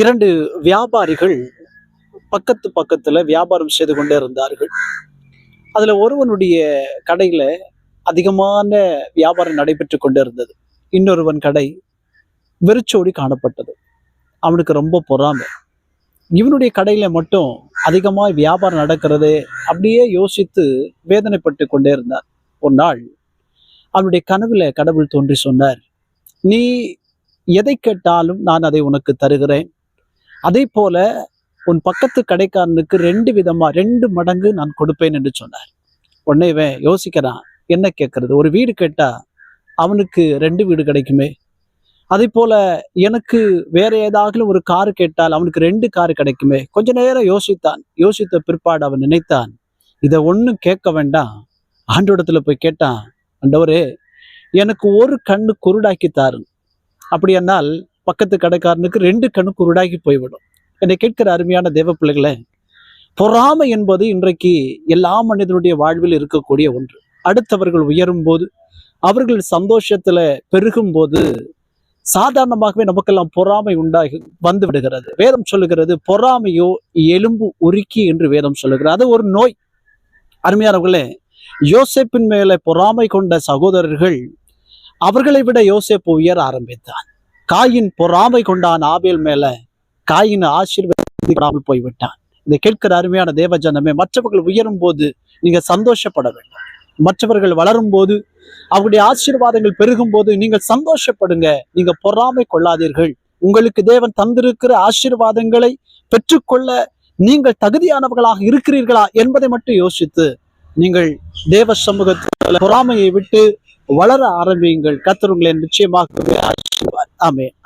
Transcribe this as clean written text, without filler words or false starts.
இரண்டு வியாபாரிகள் பக்கத்து பக்கத்துல வியாபாரம் செய்து கொண்டே இருந்தார்கள். அதுல ஒருவனுடைய கடையில அதிகமான வியாபாரம் நடைபெற்று கொண்டே இருந்தது. இன்னொருவன் கடை வெறிச்சோடி காணப்பட்டது. அவனுக்கு ரொம்ப பொறாமை. இவனுடைய கடையில மட்டும் அதிகமாக வியாபாரம் நடக்கிறது அப்படியே யோசித்து வேதனைப்பட்டு கொண்டே இருந்தார். ஒரு நாள் அவனுடைய கனவுல கடவுள் தோன்றி சொன்னார், நீ எதை கேட்டாலும் நான் அதை உனக்கு தருகிறேன். அதே போல உன் பக்கத்து கடைக்காரனுக்கு 2 மடங்கு நான் கொடுப்பேன் என்று சொன்னார். உடனே இவன் யோசிக்கிறான், என்ன கேட்கறது? ஒரு வீடு கேட்டா அவனுக்கு 2 வீடு கிடைக்குமே. அதே போல எனக்கு வேற ஏதாவது ஒரு காரு கேட்டால் அவனுக்கு 2 காரு கிடைக்குமே. கொஞ்ச நேரம் யோசித்தான். யோசித்த பிற்பாடு அவன் நினைத்தான், இதை ஒன்றும் கேட்க வேண்டாம், ஆண்டவரிடத்துல போய் கேட்டான், ஆண்டவரே எனக்கு ஒரு கண்ணு குருடாக்கி தாருங்க. அப்படியானால் பக்கத்து கடைக்காரனுக்கு 2 கண்ணு குருடாக்கி போய்விடும். என்னை கேட்கிற அருமையான தேவ பிள்ளைகளே, பொறாமை என்பது இன்றைக்கு எல்லா மனிதனுடைய வாழ்வில் இருக்கக்கூடிய ஒன்று. அடுத்தவர்கள் உயரும் போது, அவர்கள் சந்தோஷத்துல பெருகும் போது சாதாரணமாகவே நமக்கெல்லாம் பொறாமை உண்டாகி வந்து விடுகிறது. வேதம் சொல்லுகிறது, பொறாமையோ எலும்பு உருக்கி என்று வேதம் சொல்லுகிறது. அது ஒரு நோய். அருமையானவர்களே, யோசேப்பின் மேல பொறாமை கொண்ட சகோதரர்கள், அவர்களை விட யோசேப்பு உயர ஆரம்பித்தான். காயின் பொறாமை கொண்டான் ஆபேல் மேல, காயின் ஆசீர்வாதம் போய்விட்டான். இதை கேட்கிற அருமையான தேவ ஜனமே, மற்றவர்கள் உயரும் போது நீங்க சந்தோஷப்பட வேண்டும். மற்றவர்கள் வளரும் போது, அவருடைய ஆசீர்வாதங்கள் பெருகும் போது நீங்கள் சந்தோஷப்படுங்க. நீங்க பொறாமை கொள்ளாதீர்கள். உங்களுக்கு தேவன் தந்திருக்கிற ஆசீர்வாதங்களை பெற்றுக்கொள்ள நீங்கள் தகுதியானவர்களாக இருக்கிறீர்களா என்பதை மட்டும் யோசித்து நீங்கள் தேவ சமூகத்தில் பொறாமையை விட்டு வளர ஆரம்பியுங்கள். கர்த்தர் உங்களை நிச்சயமாகவே ஆசீர்வார். ஆமென்.